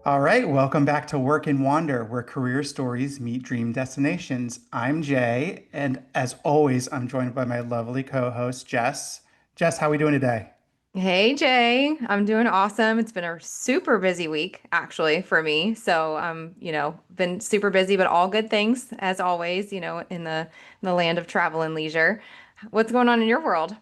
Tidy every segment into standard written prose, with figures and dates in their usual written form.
All right, welcome back to Work and Wander, where career stories meet dream destinations. I'm Jay, and as always, I'm joined by my lovely co-host Jess. Jess, how are we doing today? Hey Jay, I'm doing awesome. It's been a super busy week actually for me. So been super busy, but all good things as always, in the land of travel and leisure. What's going on in your world?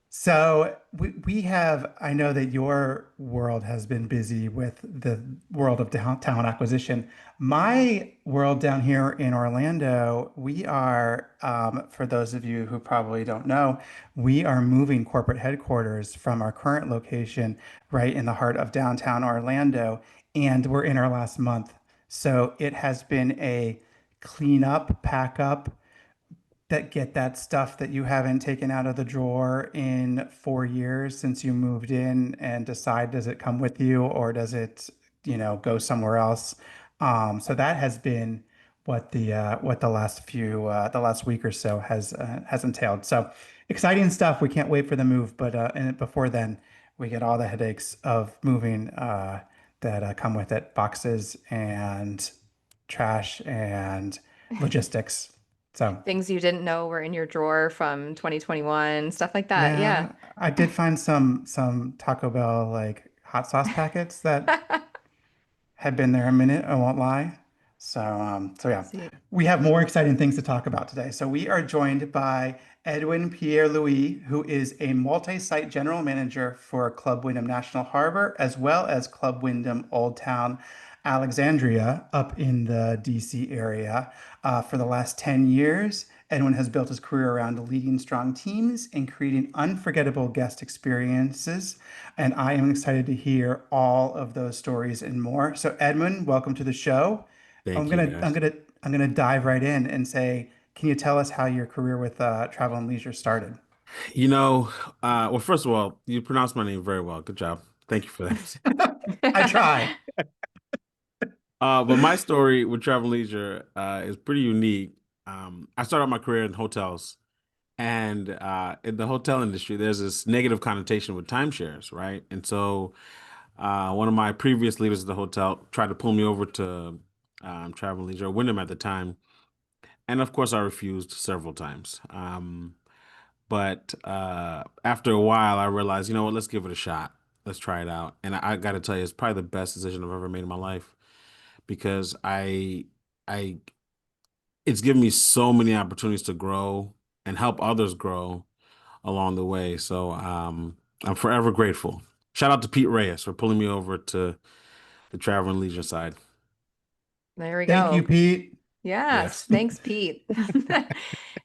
So we have, I know that your world has been busy with the world of talent acquisition. My world down here in Orlando, we are, for those of you who probably don't know, we are moving corporate headquarters from our current location right in the heart of downtown Orlando, and we're in our last month. So it has been a clean up, pack up, that get that stuff that you haven't taken out of the drawer in 4 years since you moved in and decide, does it come with you or does it, go somewhere else? So that has been what the last week or so has entailed. So exciting stuff. We can't wait for the move, but and before then, we get all the headaches of moving that come with it, boxes and trash and logistics. So. Things you didn't know were in your drawer from 2021, stuff like that. Yeah. Yeah, I did find some Taco Bell like hot sauce packets that had been there a minute, I won't lie. So yeah, See. we have more exciting things to talk about today. So we are joined by Edwin Pierre-Louis, who is a multi-site general manager for Club Wyndham National Harbor, as well as Club Wyndham Old Town Alexandria up in the DC area. For the last 10 years, Edwin has built his career around leading strong teams and creating unforgettable guest experiences, and I am excited to hear all of those stories and more. So, Edmund, welcome to the show. I'm Thank you, gonna I'm guys. gonna I'm gonna dive right in and say, can you tell us how your career with Travel and Leisure started? You know, well, first of all, you pronounced my name very well. Good job. Thank you for that. I try. But my story with Travel and Leisure is pretty unique. I started my career in hotels, and in the hotel industry, there's this negative connotation with timeshares, right? And so, one of my previous leaders at the hotel tried to pull me over to Travel and Leisure, Wyndham at the time, and of course, I refused several times. But after a while, I realized, you know what, let's give it a shot. Let's try it out. And I got to tell you, it's probably the best decision I've ever made in my life because I, it's given me so many opportunities to grow and help others grow along the way. So I'm forever grateful. Shout out to Pete Reyes for pulling me over to the travel and leisure side. There we Thank you, go. Pete. Yes, Yes. thanks, Pete.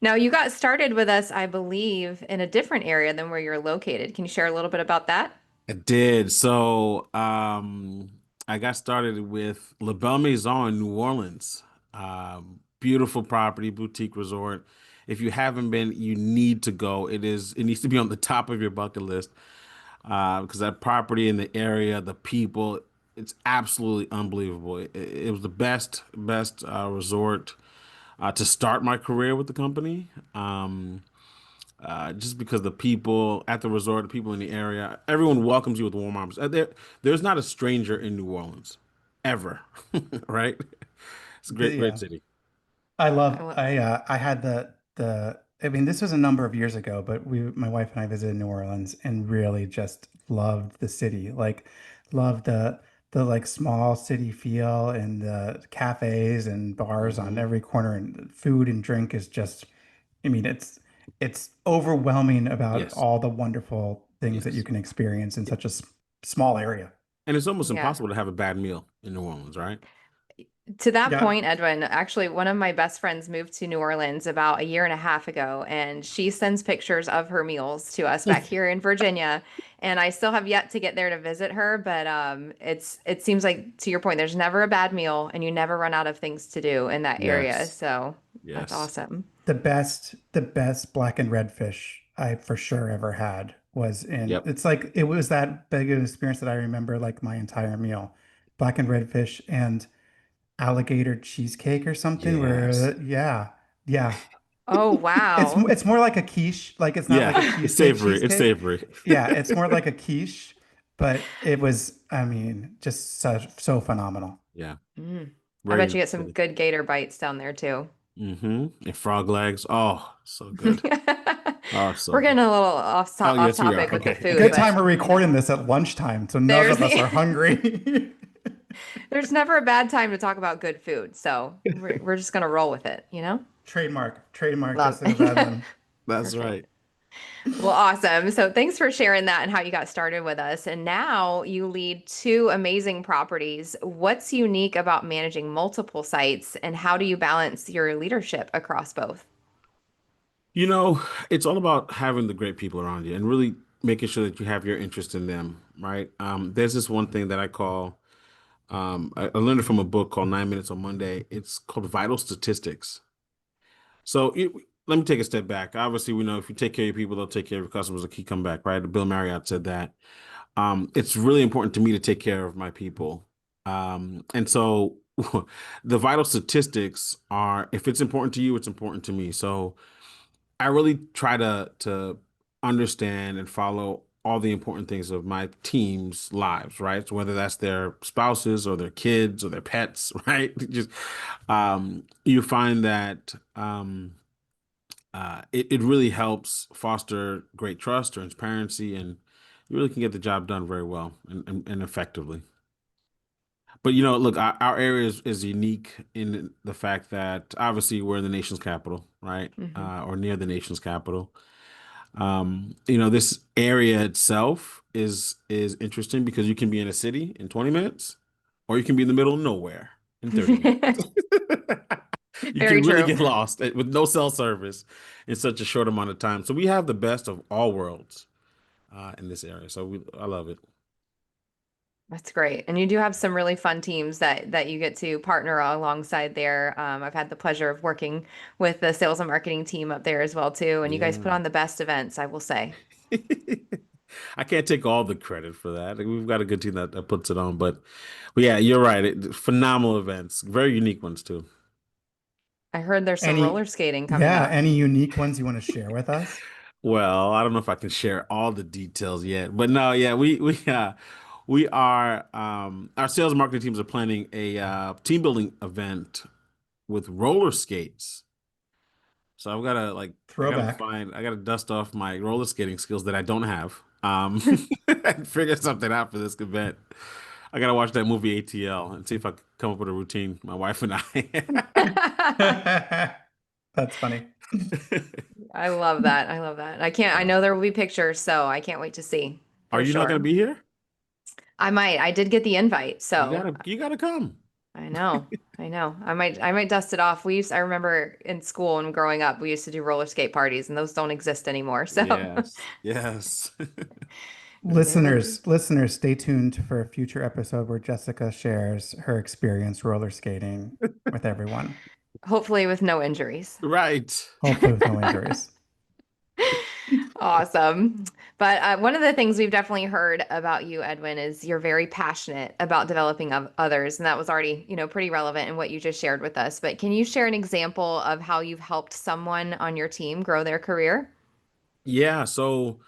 Now, you got started with us, I believe, in a different area than where you're located. Can you share a little bit about that? I did. So I got started with La Belle Maison in New Orleans. Beautiful property, boutique resort. If you haven't been, you need to go. It needs to be on the top of your bucket list. Because that property in the area, the people, it's absolutely unbelievable. It was the best resort to start my career with the company. Just because the people at the resort, the people in the area, everyone welcomes you with warm arms. There's not a stranger in New Orleans, ever, right? It's a great Yeah. city. I love I had the I mean, this was a number of years ago, but my wife and I visited New Orleans and really just loved the city. Like loved the like small city feel and the cafes and bars on Hmm. every corner, and the food and drink is just, I mean, it's overwhelming about Yes, all the wonderful things that you yes, can experience in such a small area. and it's almost Yeah. impossible to have a bad meal in New Orleans, right? To that Yeah. point, Edwin, actually, one of my best friends moved to New Orleans about a year and a half ago, and she sends pictures of her meals to us back here in Virginia. And I still have yet to get there to visit her, but it seems like to your point, there's never a bad meal, and you never run out of things to do in that area. Yes, So that's yes. awesome. The best black and red fish I for sure ever had was Yep. it's like it was that big of an experience that I remember like my entire meal. Black and red fish and alligator cheesecake or something Yes. where yeah. Oh, wow. It's more like a quiche, like it's not like Yeah. a It's cheesecake savory. It's cheesecake. savory. Yeah, it's more like a quiche, but it was, I mean, just so phenomenal. Yeah, Mm. I very bet you unique get some city. good gator bites down there too. And frog legs. Oh, so good. Oh, so We're good. getting a little Oh, off yes, we topic are. with the Okay. food, Good but time we're recording this at lunchtime, so none there's of us are hungry. there's never a bad time to talk about good food. So we're just gonna roll with it, you know? Trademark, Love just like it. Edwin. That's Perfect. right. Well, awesome. So thanks for sharing that and how you got started with us. And now you lead two amazing properties. What's unique about managing multiple sites and how do you balance your leadership across both? You know, it's all about having the great people around you and really making sure that you have your interest in them, right? There's this one thing that I call, I learned it from a book called 9 Minutes on Monday. It's called Vital Statistics. Let me take a step back. Obviously, we know if you take care of your people, they'll take care of your customers, they'll keep coming back, right? Bill Marriott said that. It's really important to me to take care of my people. And so the vital statistics are, if it's important to you, it's important to me. So I really try to understand and follow all the important things of my team's lives, right? So whether that's their spouses or their kids or their pets, right? Just you find that it really helps foster great trust, transparency, and you really can get the job done very well and effectively. But look, our area is unique in the fact that obviously we're in the nation's capital, right? Hmm. Or near the nation's capital. This area itself is interesting because you can be in a city in 20 minutes, or you can be in the middle of nowhere in 30 minutes. You Very can really true. get lost with no cell service in such a short amount of time. So we have the best of all worlds in this area. I love it. That's great. And you do have some really fun teams that you get to partner alongside there. I've had the pleasure of working with the sales and marketing team up there as well too. And you guys put Yeah. on the best events, I will say. I can't take all the credit for that. Like, we've got a good team that puts it on, but yeah, you're right. Phenomenal events, very unique ones too. I heard there's some Any, roller skating coming yeah, up. any unique ones you want to share with us? Well, I don't know if I can share all the details yet, but no, yeah, we are our sales and marketing teams are planning a team building event with roller skates. So Throwback. I gotta dust off my roller skating skills that I don't have. And figure something out for this event. I gotta watch that movie ATL and see if I can come up with a routine, my wife and I. That's funny. I love that. I love that. I know there will be pictures, so I can't wait to see Are for you not gonna sure. be here? I might. I did get the invite, so You gotta come. I know. I know. I might dust it off. I remember in school and growing up, we used to do roller skate parties and those don't exist anymore. So Yes, yes. Listeners, stay tuned for a future episode where Jessica shares her experience roller skating with everyone, hopefully with no injuries. Right. hopefully with no injuries. Awesome. But one of the things we've definitely heard about you, Edwin, is you're very passionate about developing of others. And that was already, pretty relevant in what you just shared with us. But can you share an example of how you've helped someone on your team grow their career? Yeah, so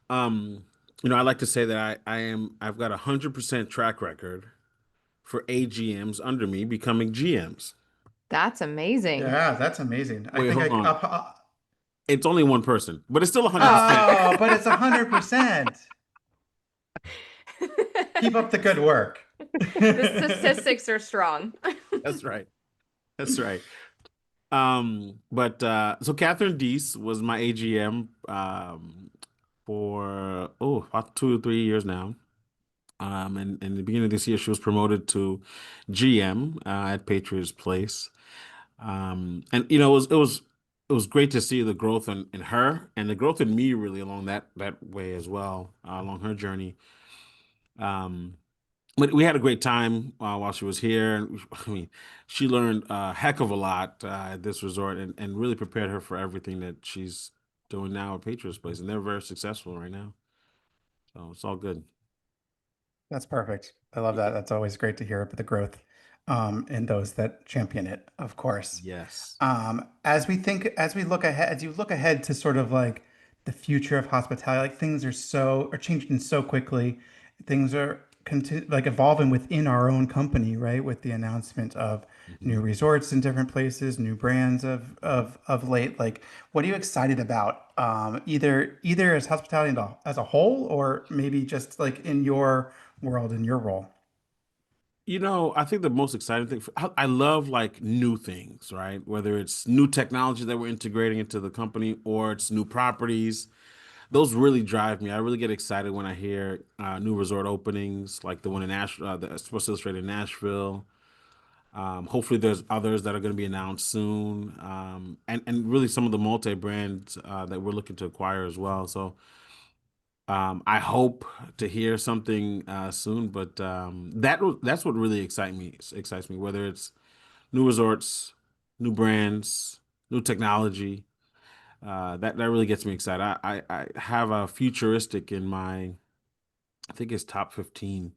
um, I like to say that I've got 100% track record for AGMs under me becoming GMs. That's amazing. Yeah, that's amazing. I Wait, think hold on. I It's only one person, but it's still 100%. oh, but it's 100%. Keep up the good work. The statistics are strong. That's right. That's right. But so Catherine Deese was my AGM for about 2 or 3 years now. And in the beginning of this year, she was promoted to GM at Patriots Place. And it was great to see the growth in her and the growth in me really along that way as well, along her journey. Um, but we had a great time while she was here. And I mean, she learned a heck of a lot at this resort and really prepared her for everything that she's doing now at Patriots Place. And they're very successful right now. So it's all good. That's perfect. I love that. That's always great to hear about the growth in those that champion it, of course. Yes. As we look ahead, as you look ahead to sort of like the future of hospitality, like things are changing so quickly. things are like evolving within our own company, right? With the announcement of new Mhm. resorts in different places, new brands of late. Like, what are you excited about? Either as hospitality as a whole, or maybe just like in your world, in your role. I think the most exciting thing, I love like new things, right? Whether it's new technology that we're integrating into the company or it's new properties, those really drive me. I really get excited when I hear new resort openings, like the one in Nashville, the Sports Illustrated in Nashville. Hopefully, there's others that are going to be announced soon, and really some of the multi brands that we're looking to acquire as well. So I hope to hear something soon, but that's what really excites me. Whether it's new resorts, new brands, new technology, that really gets me excited. I have a futuristic in my, I think it's top 15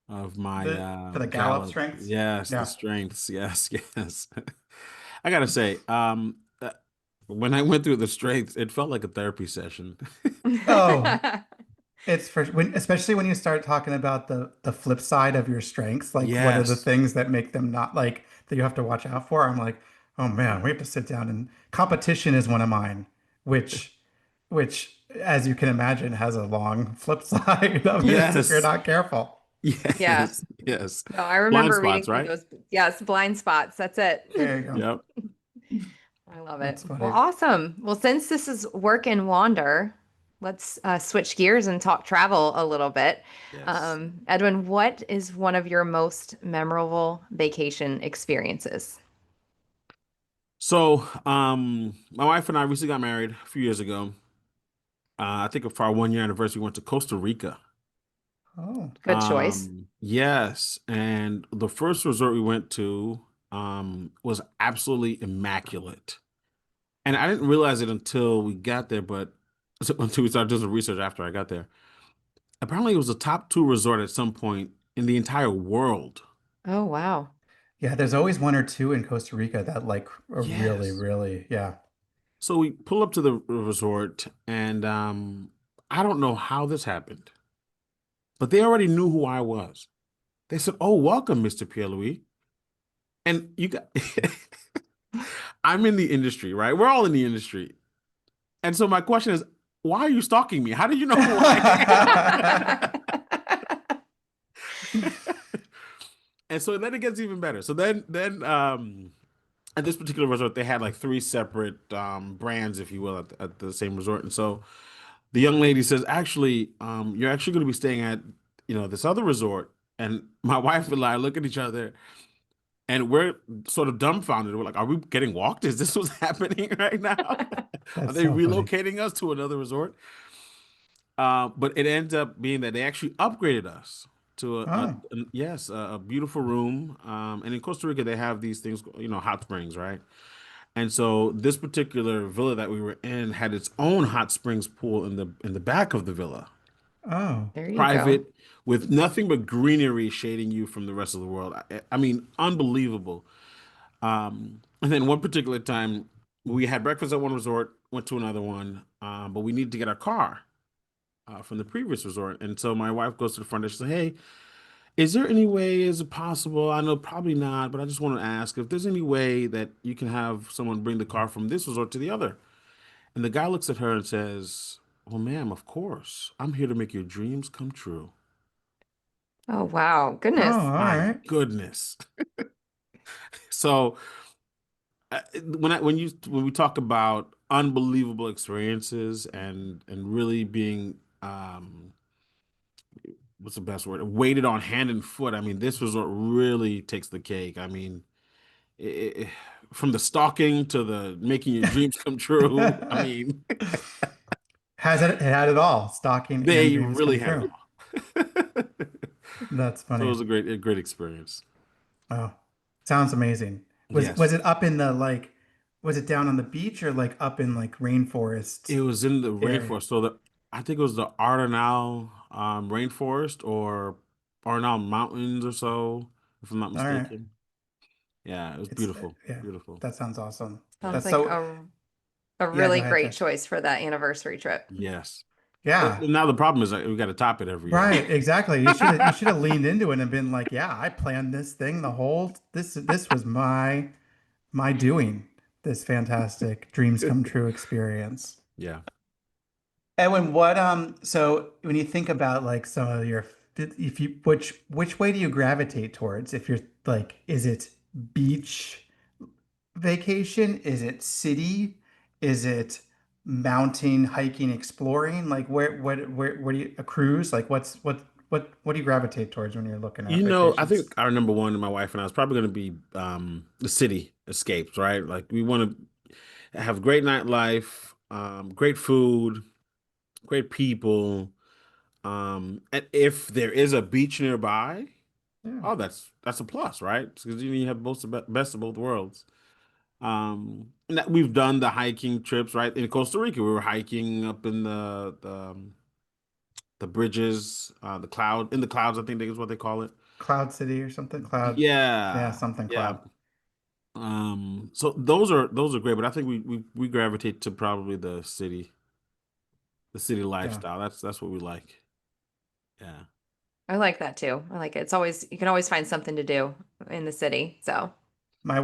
of my For the Gallup Gallup. strengths. Yes, the Yeah. strengths. Yes, yes. I gotta say, when I went through the strengths, it felt like a therapy session. Oh, it's for when, especially when you start talking about the flip side of your strengths, like what are the Yes. things that make them not like that you have to watch out for? I'm like, oh man, we have to sit down and competition is one of mine, which which as you can imagine has a long flip side of it if you're Yes. not careful. Yeah. Yes. Yes. No, I Blind remember reading spots, through right? those. Yes, blind spots. That's it. There you go. Yep. I love it. That's Well, funny. awesome. Well, since this is work and wander, let's switch gears and talk travel a little bit. Yes. Edwin, what is one of your most memorable vacation experiences? So, my wife and I recently got married a few years ago. I think for our 1 year anniversary, we went to Costa Rica. Oh, Good choice. Yes, and the first resort we went to was absolutely immaculate. And I didn't realize it until we got there, but until we started doing some research after I got there. Apparently, it was the top two resort at some point in the entire world. Oh, wow. yeah, there's always one or two in Costa Rica that like are really, Yes. really, yeah. So we pull up to the resort, and I don't know how this happened, but they already knew who I was. They said, "Oh, welcome, Mr. Pierre-Louis." And you got, I'm in the industry, right? We're all in the industry. And so my question is, why are you stalking me? How do you know who I am? And so then it gets even better. So then at this particular resort, they had like three separate brands, if you will, at the same resort. And so the young lady says, actually, you're actually going to be staying at, this other resort. And my wife and I look at each other and we're sort of dumbfounded. We're like, are we getting walked? Is this what's happening right now? Are That's they so funny. relocating us to another resort? But it ends up being that they actually upgraded us to Oh, yes, a beautiful room. And in Costa Rica, they have these things, hot springs, right? And so this particular villa that we were in had its own hot springs pool in the back of the villa, oh. There you go. private, with nothing but greenery shading you from the rest of the world. I mean, unbelievable. And then one particular time, we had breakfast at one resort, went to another one, but we needed to get our car from the previous resort. And so my wife goes to the front desk. She says, "Hey, is there any way, is it possible? I know probably not, but I just want to ask if there's any way that you can have someone bring the car from this resort to the other." And the guy looks at her and says, "Well, ma'am, of course. I'm here to make your dreams come true." Oh, wow. Oh, Goodness. all My right. goodness. So when we talk about unbelievable experiences and really being what's the best word? Weighted on hand and foot. I mean, this resort really takes the cake. I mean, it, from the stalking to the making your dreams come true. I mean, It had it all, stalking and they dreams come really had it true. all. That's So it funny. was a great experience. Oh, sounds amazing. Was Yes. it up in the like was it down on the beach or like up in like rainforest It was in the area? rainforest. So I think it was the Ardenal rainforest or Ardenal Mountains or so, if I'm not All right. mistaken. Yeah, it was It's beautiful. yeah, Beautiful. that sounds awesome. Sounds That's Yes. like so a yeah, go really ahead, great Jess. choice for that anniversary trip. Yes. Yeah. Now the problem is we got to top it every year. Right, exactly. You should have leaned into it and been like, yeah, I planned this thing the whole this was my doing this fantastic dreams come true experience. Yeah. Edwin, what so when you think about like some of your if you which way do you gravitate towards? If you're like, is it beach vacation? Is it city? Is it mountain, hiking, exploring? Like where do you a cruise? Like what do you gravitate towards when you're looking at I vacations? think our number one, my wife and I, is probably going to be the city escapes, right? Like we want to have great nightlife, great food, great people. And if there is a beach nearby, Yeah. oh, that's a plus, right? Because you have both the best of both worlds. And that we've done the hiking trips, right? In Costa Rica, we were hiking up in the bridges, in the clouds, I think is what they call it. Cloud City or something? Cloud, yeah, Yeah, something yeah. cloud. So those are great, but I think we gravitate to probably the city Yeah. lifestyle. That's what we like. Yeah. I like that too. I like it. It's always you can always find something to do in the city. So My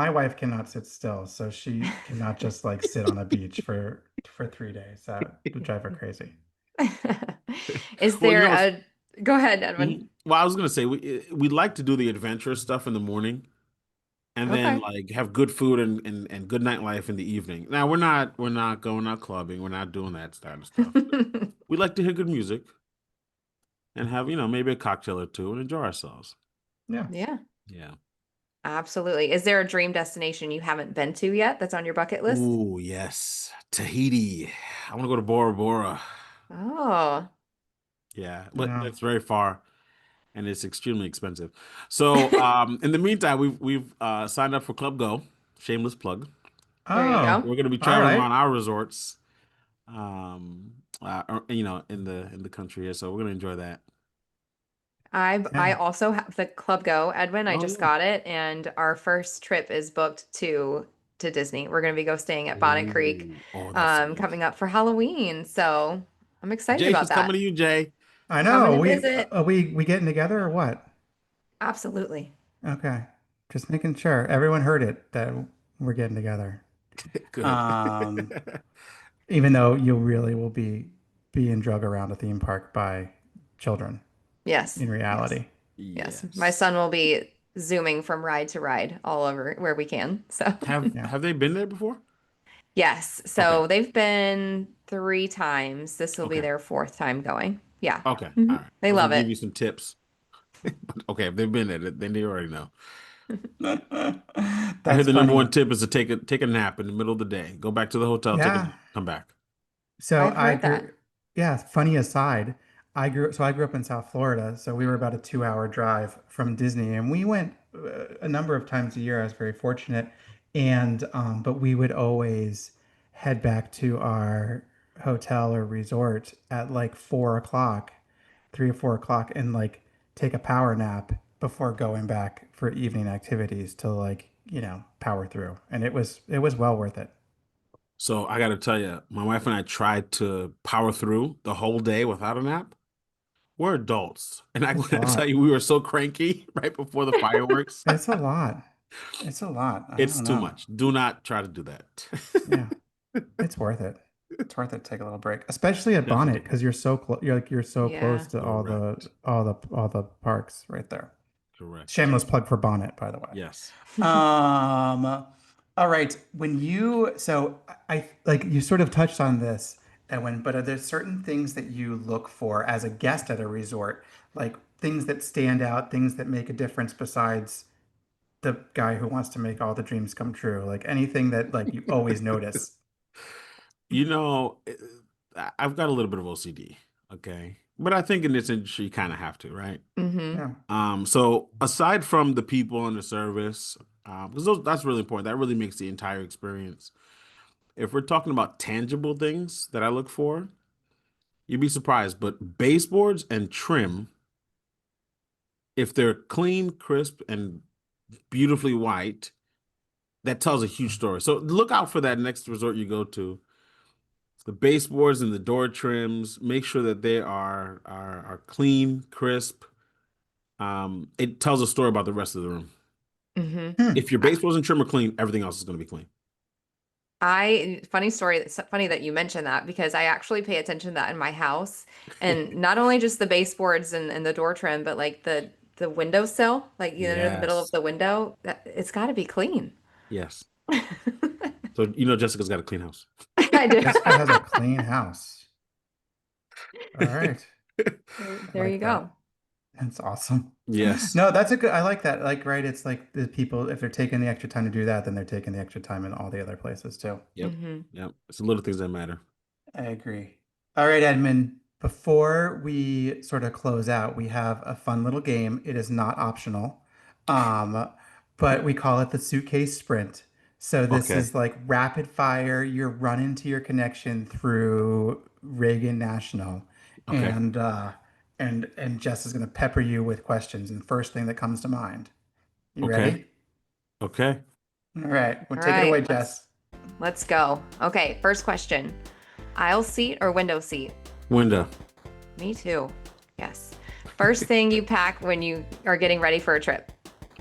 wife cannot sit still, so she cannot just like sit on a beach for 3 days. That would drive her crazy. is Well, there a go ahead, Edwin. well, I was gonna say we like to do the adventurous stuff in the morning, and then Okay. like have good food and good nightlife in the evening. Now we're not going out clubbing. We're not doing that kind of stuff. But we like to hear good music and have maybe a cocktail or two and enjoy ourselves. Yeah. Yeah, Yeah. absolutely. Is there a dream destination you haven't been to yet that's on your bucket list? Ooh, yes. Tahiti. I want to go to Bora Bora. Oh. Yeah, but Yeah. that's very far and it's extremely expensive. So, in the meantime, we've signed up for Club Go. Shameless plug. There you Oh, go. We're going to be all traveling right. around our resorts, in the country here. So we're going to enjoy that. I Yeah. also have the Club Go, Edwin. I Oh just yeah. got it, and our first trip is booked to Disney. We're gonna be go staying at Bonnet Creek, Ooh, oh, that's so nice. coming up for Halloween. So I'm excited Jay, about she's coming that. to you, Jay. I Coming know. to We visit. are we getting together or what? Absolutely. Okay. Just making sure everyone heard it that we're getting together. Good. Um, Even though you really will be being drug around a theme park by children Yes. in Yes. reality. Yes. My Yes. son will be zooming from ride to ride all over where we can. So Have Yeah. have they been there before? yes. Okay. So they've been 3 times. This will be Okay. their fourth time going. Yeah. Okay. All Mhm. right. I They was love gonna give it. you some tips. But okay, if they've been there, then they already know. I hear That's the number funny. one tip is to take a nap in the middle of the day. Go back to the hotel, take a Yeah. nap, come back. So I've I heard grew, that. yeah, funny aside, I grew up in South Florida, so we were about a 2 hour drive from Disney, and we went a number of times a year. I was very fortunate, and but we would always head back to our hotel or resort at like 4 o'clock, 3 or 4 o'clock, and like take a power nap before going back for evening activities to like, power through. And it was well worth it. So I got to tell you, my wife and I tried to power through the whole day without a nap. We're adults, and I It's a gotta tell lot. you, we were so cranky right before the fireworks. It's a lot. It's a lot. I It's don't too know. much. Do not try to do that. Yeah, it's worth it. It's worth it to take a little break, especially at Bonnet Definitely. because you're so close Yeah. to Correct. all the parks right there. Correct. Shameless plug for Bonnet, by the way. Yes. All right. So I like you sort of touched on this, Edwin, but are there certain things that you look for as a guest at a resort, like things that stand out, things that make a difference besides the guy who wants to make all the dreams come true? Like anything that like you always notice. You know, I've got a little bit of OCD, okay? But I think in this industry, you kind of have to, right? Hmm. Yeah. So aside from the people and the service, because that's really important. That really makes the entire experience. If we're talking about tangible things that I look for, you'd be surprised. But baseboards and trim, if they're clean, crisp, and beautifully white, that tells a huge story. So look out for that next resort you go to. the baseboards and the door trims, make sure that they are clean, crisp. It tells a story about the rest of the room. Hmm. Hmm. If your baseboards and trim are clean, everything else is going to be clean. Funny story. It's funny that you mentioned that because I actually pay attention to that in my house, and not only just the baseboards and the door trim, but like the windowsill, like the middle of Yes. the window, it's got to be clean. Yes. So you know Jessica's got a clean house. I do. Jessica has a clean house. All right. I There you like that. go. That's awesome. Yes. No, that's a good, I like that. Like, right, it's like the people, if they're taking the extra time to do that, then they're taking the extra time in all the other places too. Yep. Hmm. Yep. It's the little things that matter. I agree. All right, Edmund, before we sort of close out, we have a fun little game. It is not optional, um, but we call it the suitcase sprint. So this Okay. is like rapid fire. You're running to your connection through Reagan National, Okay. and and Jess is going to pepper you with questions, and first thing that comes to mind. You Okay. ready? Okay. All right. Well, All take it away, right, Jess. let's go. Okay, first question. Aisle seat or window seat? Window. Me too. Yes. First thing you pack when you are getting ready for a trip.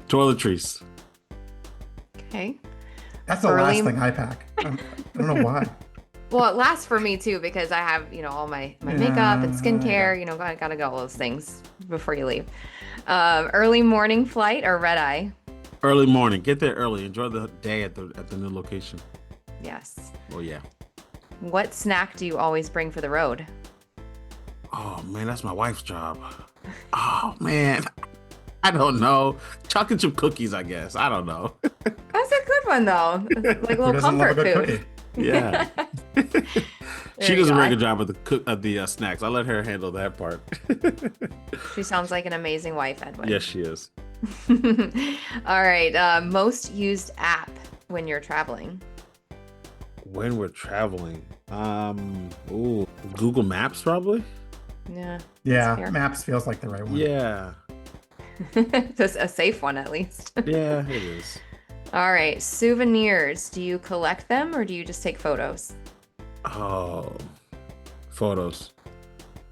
Toiletries. Okay. That's the Early. last thing I pack. I don't know why. Well, it lasts for me too because I have, all my makeup and Yeah, skincare, gotta go all those things before you leave. Early morning flight or red eye? Early morning. Get there early. Enjoy the day at the new location. Yes. Oh yeah. What snack do you always bring for the road? Oh man, that's my wife's job. Oh man. I don't know. Chocolate chip cookies, I guess. I don't know. That's a good one though. Like a Who little doesn't love a comfort good food. cookie? Yeah. There She you does a go. very good job of the snacks. I let her handle that part. She sounds like an amazing wife, Edwin. Yes, she is. All right. Most used app when you're traveling. When we're traveling, Google Maps probably. Yeah. Yeah, fair. Maps feels like the right one. Yeah, Just a safe one at least. yeah, it is. All right. Souvenirs. Do you collect them or do you just take photos? Oh, photos.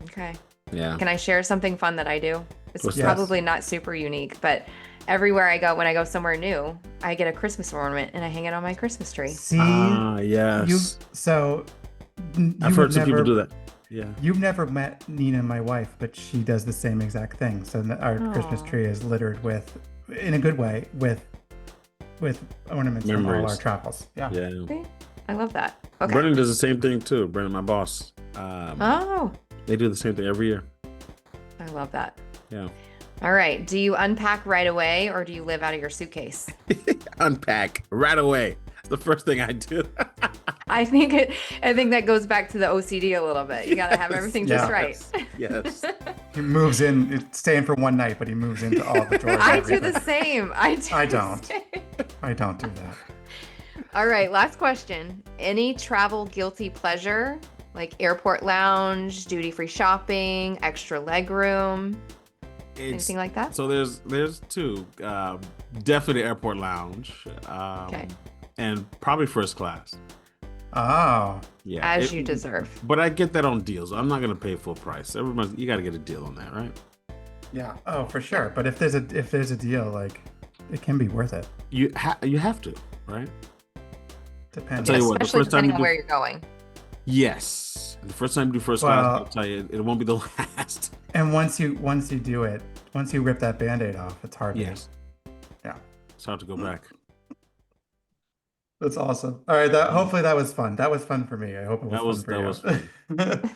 Okay. Yeah. Can I share something fun that I do? It's What's that? probably not super unique, but everywhere I go, when I go somewhere new, I get a Christmas ornament and I hang it on my Christmas tree. See, Ah, you yes. so I've you heard have some people never do that. Yeah. you've never met Nina, my wife, but she does the same exact thing. So our Christmas Aw. tree is littered with, in a good way, with ornaments from all our Memories. travels. Yeah. Yeah. See? I love that. Okay. Brennan does the same thing too. Brennan, my boss. Oh, They do the same thing every year. I love that. Yeah. All right. Do you unpack right away or do you live out of your suitcase? Unpack right away. It's the first thing I do. I think that goes back to the OCD a little bit. You got to have Yes. everything Yeah. just right. Yes. He moves in, it's staying for one night, but he moves into all the drawers. and I do the everything. same. I the don't. same. I don't do that. All right, last question. Any travel guilty pleasure, like airport lounge, duty-free shopping, extra leg room, It's, anything like that? so there's two. Definitely the airport lounge. Okay. And probably first class. Oh, Yeah. As you deserve. But I get that on deals. I'm not gonna pay full price. You got to get a deal on that, right? yeah. Oh, for sure. But if there's a deal, like it can be worth it. You have to, right? Depends. tell you what, the Especially first time depending you on do- where you're going. Yes. The first time you do first class, Well- I'll tell you, it won't be the last. And once you do it, once you rip that Band-Aid off, it's hard. Yes. Yeah. It's hard to go back. That's awesome. All right, hopefully that was fun. That was fun for me. I hope it was That fun was for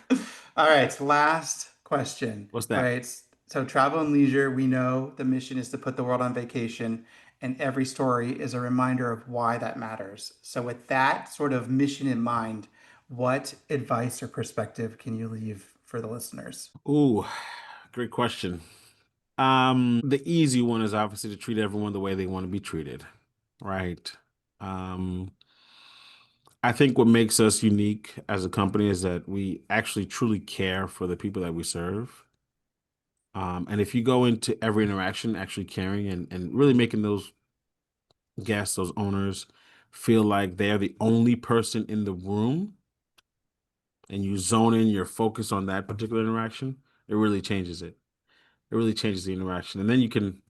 you. All right, last question. What's that? Right. So travel and leisure, we know the mission is to put the world on vacation, and every story is a reminder of why that matters. So with that sort of mission in mind, what advice or perspective can you leave for the listeners? Ooh, great question. The easy one is obviously to treat everyone the way they want to be treated, right? Um, I think what makes us unique as a company is that we actually truly care for the people that we serve. And if you go into every interaction actually caring and really making those guests, those owners, feel like they're the only person in the room, and you zone in your focus on that particular interaction, it really changes it. It really changes the interaction. And then you can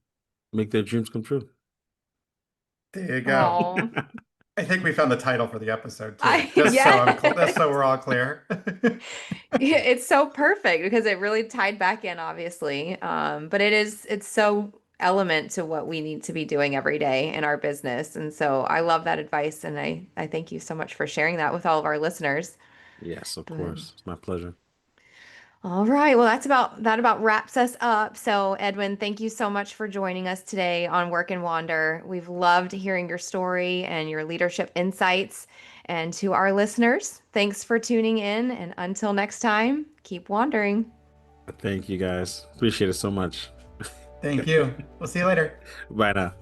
make their dreams come true. There you go. Oh, I think we found the title for the episode too. I Just yes. so we're all clear. Yeah, it's so perfect because it really tied back in, obviously. But it's so element to what we need to be doing every day in our business. And so I love that advice. And I thank you so much for sharing that with all of our listeners. Yes, of But course. It's my pleasure. all right. Well, that about wraps us up. So, Edwin, thank you so much for joining us today on Work and Wander. We've loved hearing your story and your leadership insights. And to our listeners, thanks for tuning in. And until next time, keep wandering. Thank you guys. Appreciate it so much. Thank you. We'll see you later. Bye now.